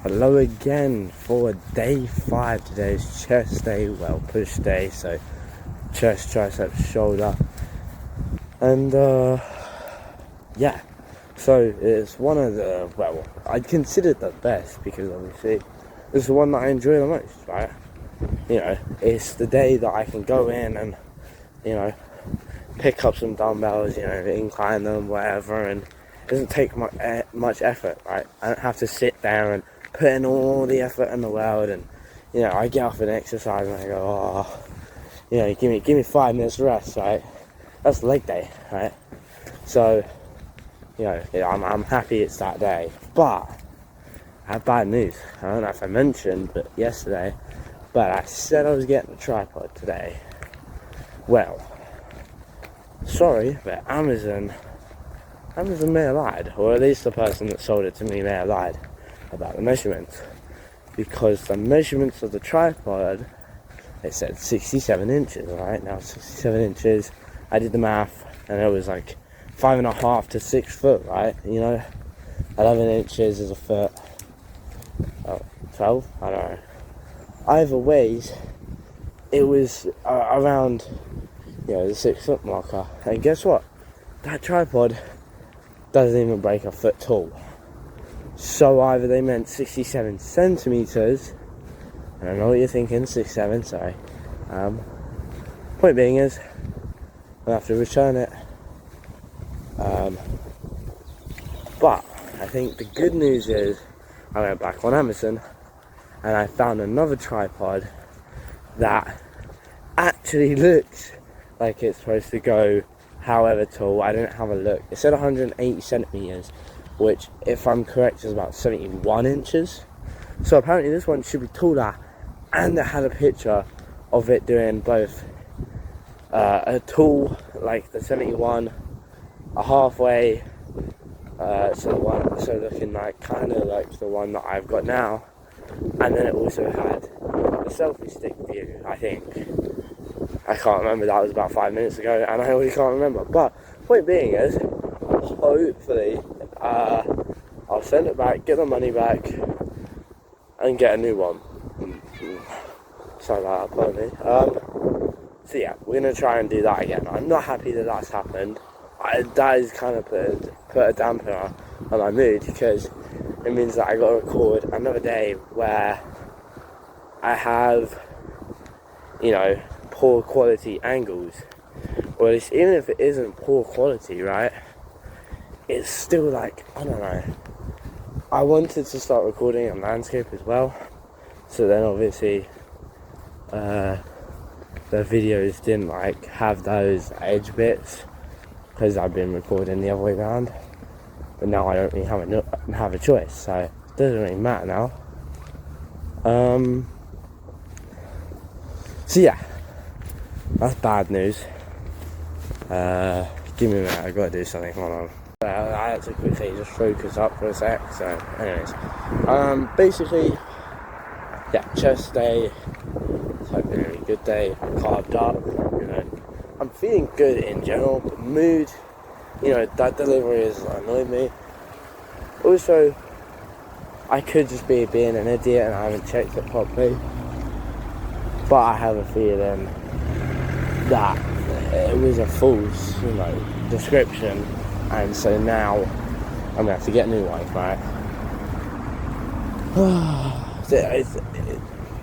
Hello again for day 5. Today's chest day, well, push day, so chest, triceps, shoulder, and yeah, so it's one of the, well, I'd consider it the best because obviously it's the one that I enjoy the most, right? You know, it's the day that I can go in and, you know, pick up some dumbbells, you know, incline them, whatever, and it doesn't take much effort, right? I don't have to sit there and put in all the effort in the world, and, you know, I get off an exercise and I go, oh, you know, give me 5 minutes rest, right? That's leg day, right? So, you know, yeah, I'm happy it's that day, but I have bad news. I don't know if I mentioned, but yesterday, but I said I was getting a tripod today. Well, sorry, but Amazon may have lied, or at least the person that sold it to me may have lied about the measurements, because the measurements of the tripod, it said 67 inches, right? Now 67 inches, I did the math, and it was like 5.5 to 6 foot, right? You know, 11 inches is a foot. Oh, 12? I don't know. Either ways, it was around, you know, the 6 foot marker. And guess what? That tripod doesn't even break a foot tall. So either they meant 67 centimeters. I don't know what you're thinking, 67, sorry. Point being is, I'll have to return it. But I think the good news is, I went back on Amazon and I found another tripod that actually looks like it's supposed to go however tall. I didn't have a look. It said 180 centimeters, which, if I'm correct, is about 71 inches. So apparently this one should be taller, and it had a picture of it doing both a tall, like the 71, a halfway, so looking like kind of like the one that I've got now, and then it also had a selfie stick view, I think. I can't remember, that was about 5 minutes ago, and I really can't remember. But point being is, hopefully, I'll send it back, get the money back, and get a new one. Sorry about that, pardon me. So yeah, we're going to try and do that again. I'm not happy that that's happened. That has kind of put a damper on my mood, because it means that I got to record another day where I have, you know, poor quality angles. Or at least, even if it isn't poor quality, right, it's still like, I don't know. I wanted to start recording a landscape as well, so then obviously the videos didn't like have those edge bits, because I've been recording the other way around. But now I don't really have a choice, so it doesn't really matter now. So yeah, that's bad news. Give me a minute, I've got to do something, hold on. I had to quickly just focus up for a sec, so anyways. Basically, yeah, chest day, it's like a really good day, carved up, you know. I'm feeling good in general, but mood, you know, that delivery has annoyed me. Also, I could just be being an idiot and I haven't checked it properly, but I have a feeling that it was a false, you know, description, and so now I'm gonna have to get a new one, right?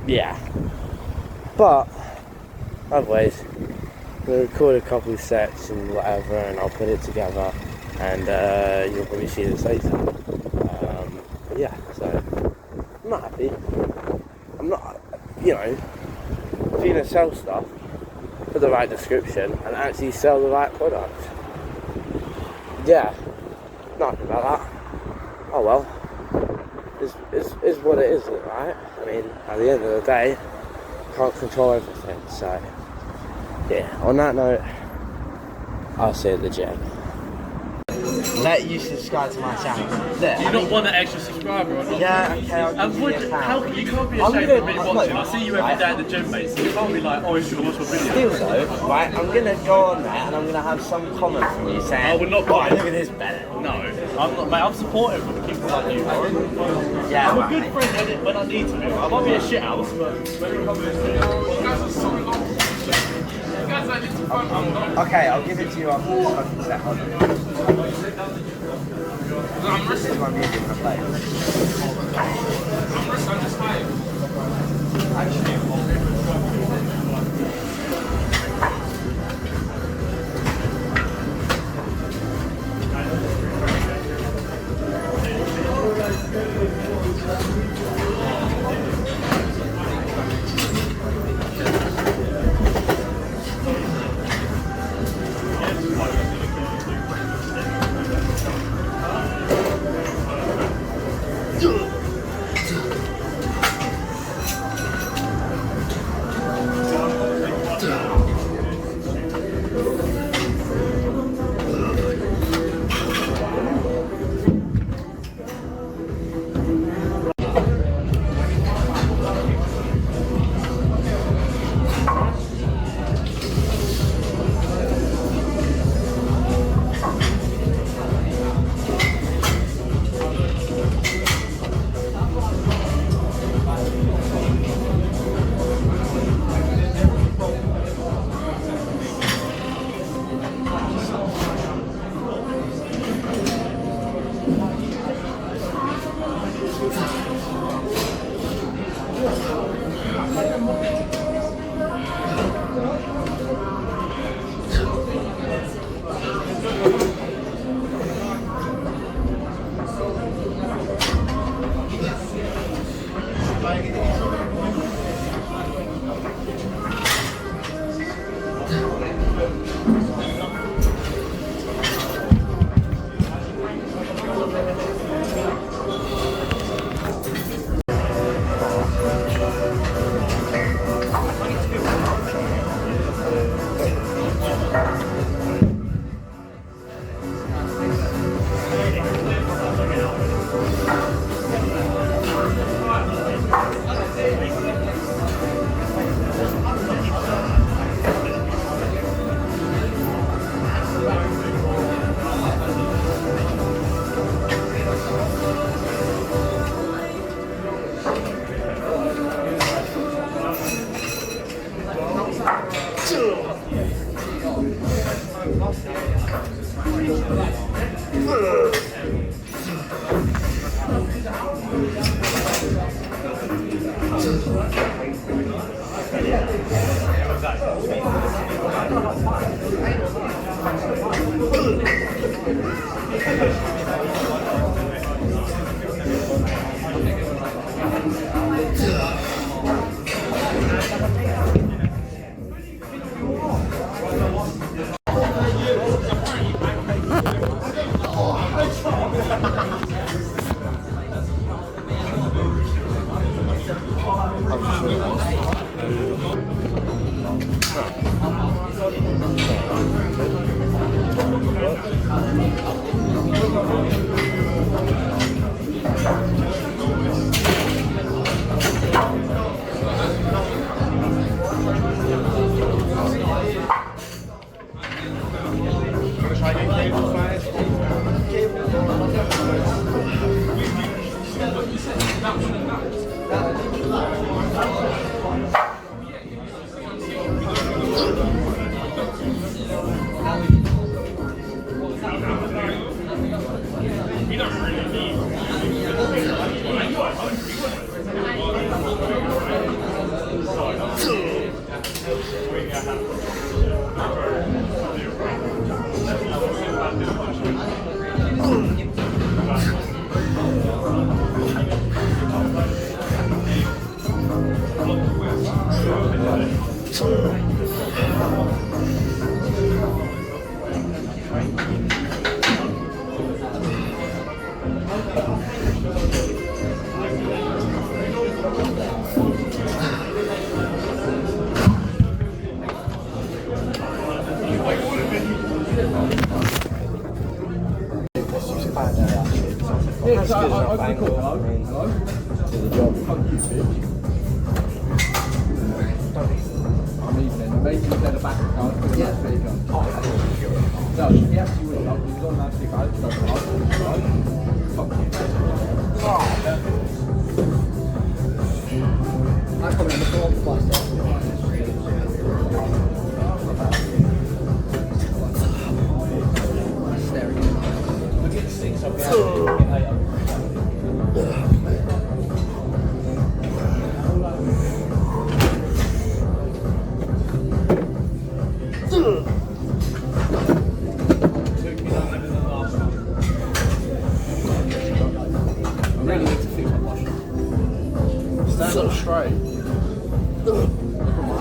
Yeah, but otherwise, we'll record a couple of sets and whatever, and I'll put it together, and you'll probably see this later. But yeah, so I'm not happy. I'm not, you know, if you're gonna sell stuff, put the right description and actually sell the right product. Yeah, not happy about that. Oh well, it's what it is, right? I mean, at the end of the day, can't control everything, so yeah, on that note, I'll see you at the gym. Let you subscribe to my channel. Look, Do you not want an extra subscriber or not? Yeah, okay, I'll give you a pound. How can you can't be ashamed of me watching? I see you every day at the gym, mate, so you can't be like, oh, you should watch my video. Still though, right, I'm gonna go on there and I'm gonna have some comment from you saying, I will not oh, look at this better. No. I'm not, mate. I'm supportive of people like you, bro. Yeah, I'm a good friend when I need to be. I might be a shit house, but okay, I'll give it to you after this fucking set. Hold on. This is my music I play. So, yeah, you will. I'll do all that. comment on the vlog first. I really need to fix my posture. Stand up straight. I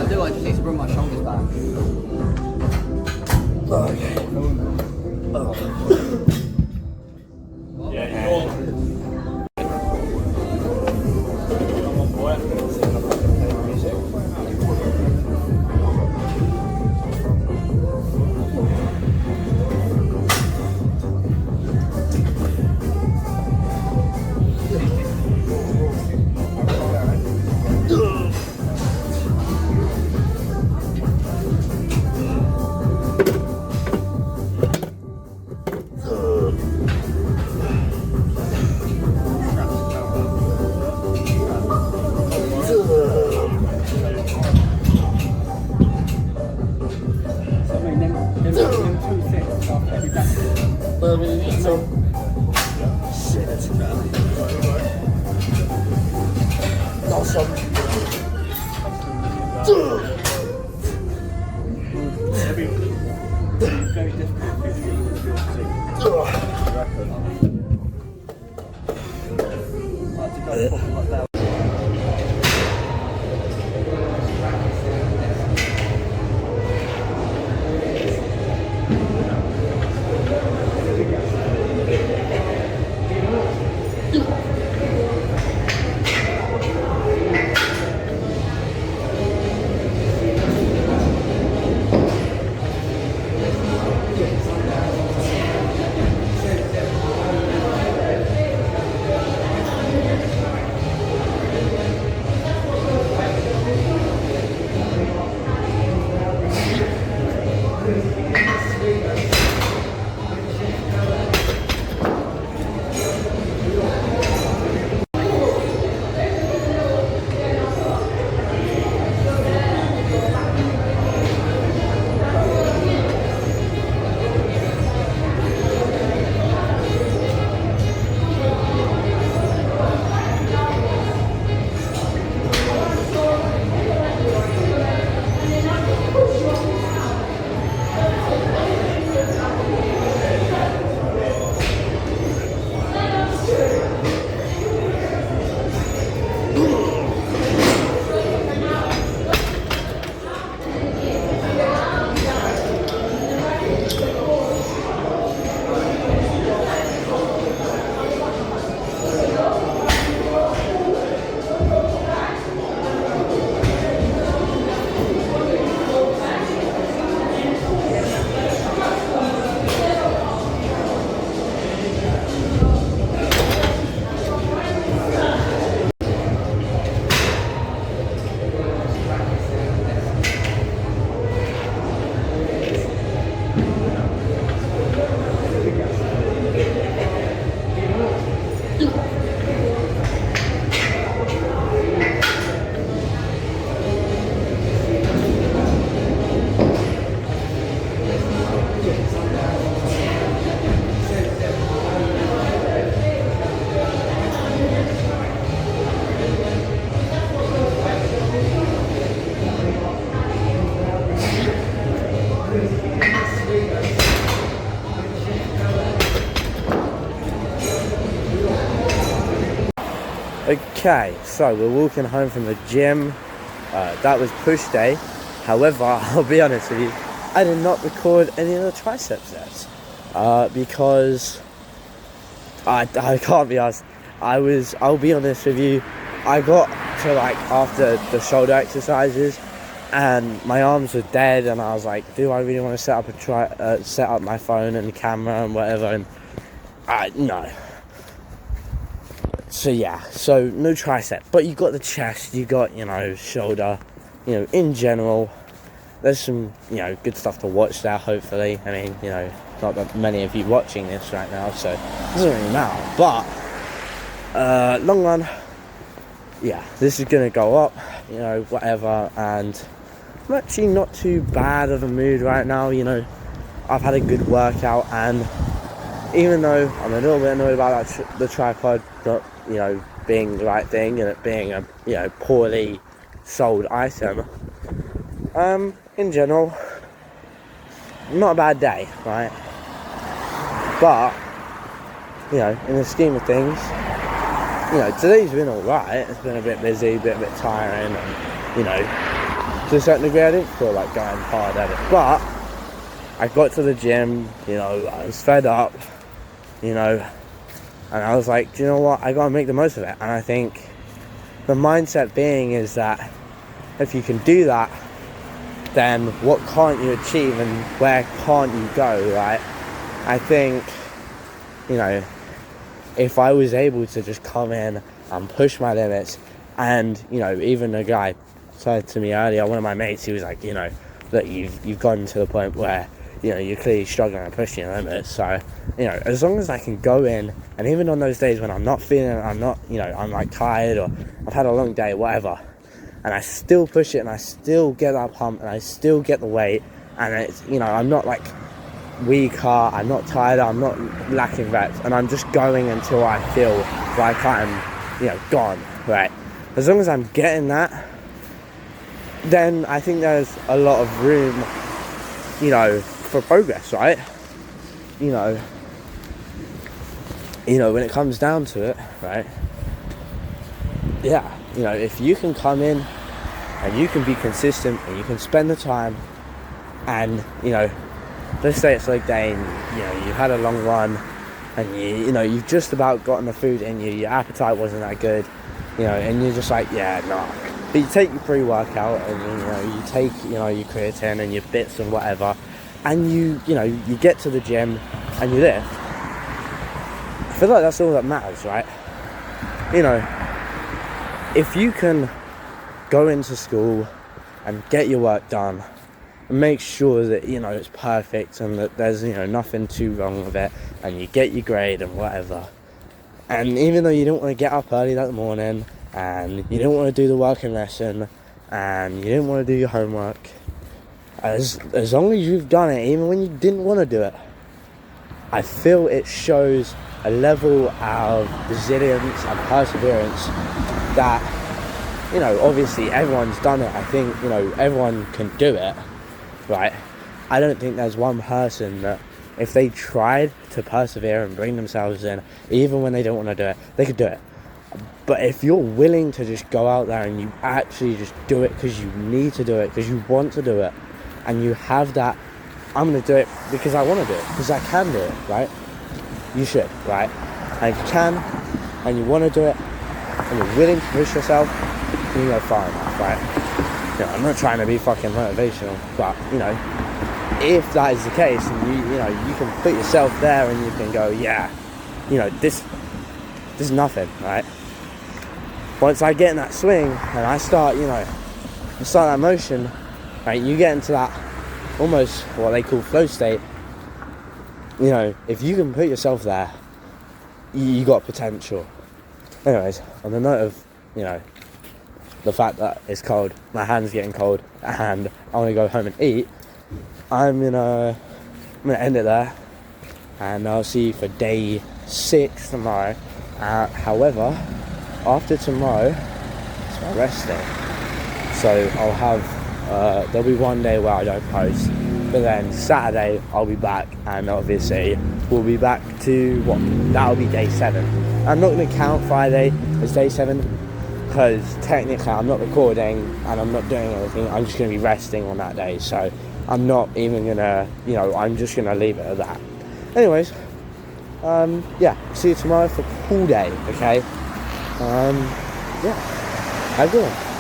do, I just need to bring my shoulders back. Yeah, you're come on, boy. Okay, so we're walking home from the gym. That was push day. However, I'll be honest with you, I did not record any of the tricep sets because I can't be asked. I'll be honest with you, I got to like after the shoulder exercises and my arms were dead, and I was like, do I really want to set up my phone and camera and whatever? And no. So yeah, so no tricep, but you got the chest, you got, shoulder, in general, there's some, good stuff to watch there, hopefully. I mean, not that many of you watching this right now, so it doesn't really matter, but, long run, yeah, this is gonna go up, you know, whatever. And I'm actually not too bad of a mood right now. You know, I've had a good workout, and even though I'm a little bit annoyed about that the tripod not, you know, being the right thing and it being a, you know, poorly sold item, in general, not a bad day, right? But, you know, in the scheme of things, you know, today's been alright. It's been a bit busy, a bit tiring, and, you know, to a certain degree I didn't feel like going hard at it. But I got to the gym, you know, I was fed up, you know, and I was like, do you know what, I gotta make the most of it. And I think the mindset being is that if you can do that, then what can't you achieve and where can't you go, right? I think, you know, if I was able to just come in and push my limits, and, you know, even a guy said to me earlier, one of my mates, he was like, you know, that you've gotten to the point where, you know, you're clearly struggling and pushing your limits. So, you know, as long as I can go in, and even on those days when I'm not feeling, I'm not, you know, I'm like tired, or I've had a long day, whatever, and I still push it, and I still get that pump, and I still get the weight, and it's, you know, I'm not like weaker, I'm not tired, I'm not lacking reps, and I'm just going until I feel like I'm, you know, gone, right? As long as I'm getting that, then I think there's a lot of room, you know, for progress, right? You know, when it comes down to it, right? Yeah, you know, if you can come in and you can be consistent and you can spend the time, and, you know, let's say it's leg day and, you know, you've had a long run and you know, you've just about gotten the food in you, your appetite wasn't that good, you know, and you're just like, yeah, nah. But you take your pre-workout and, you know, you take, you know, your creatine and your bits and whatever, and you know, you get to the gym and you lift. I feel like that's all that matters, right? You know, if you can go into school and get your work done, and make sure that, you know, it's perfect and that there's, you know, nothing too wrong with it, and you get your grade and whatever, and even though you don't want to get up early that morning, and you don't want to do the working lesson, and you didn't want to do your homework, as long as you've done it, even when you didn't want to do it, I feel it shows a level of resilience and perseverance that, you know, obviously everyone's done it. I think, you know, everyone can do it, right? I don't think there's one person that, if they tried to persevere and bring themselves in, even when they don't want to do it, they could do it. But if you're willing to just go out there and you actually just do it because you need to do it, because you want to do it, and you have that, I'm going to do it because I want to do it, because I can do it, right? You should, right? And if you can, and you want to do it, and you're willing to push yourself, you go far enough, right? You know, I'm not trying to be fucking motivational, but, you know, if that is the case, and you know, you can put yourself there and you can go, yeah, you know, this is nothing, right? Once I get in that swing and I start, you know, that motion, right, you get into that almost what they call flow state. You know, if you can put yourself there, you got potential. Anyways, on the note of, you know, the fact that it's cold, my hand's getting cold, and I want to go home and eat, I'm gonna end it there, and I'll see you for day 6 tomorrow. However, after tomorrow, it's my rest day, so I'll have, there'll be one day where I don't post, but then Saturday I'll be back, and obviously we'll be back to what? That'll be day 7. I'm not going to count Friday as day 7, because technically I'm not recording and I'm not doing anything. I'm just going to be resting on that day, so I'm not even going to, you know, I'm just going to leave it at that. Anyways, yeah, see you tomorrow for pool day, okay? Yeah, have a good one.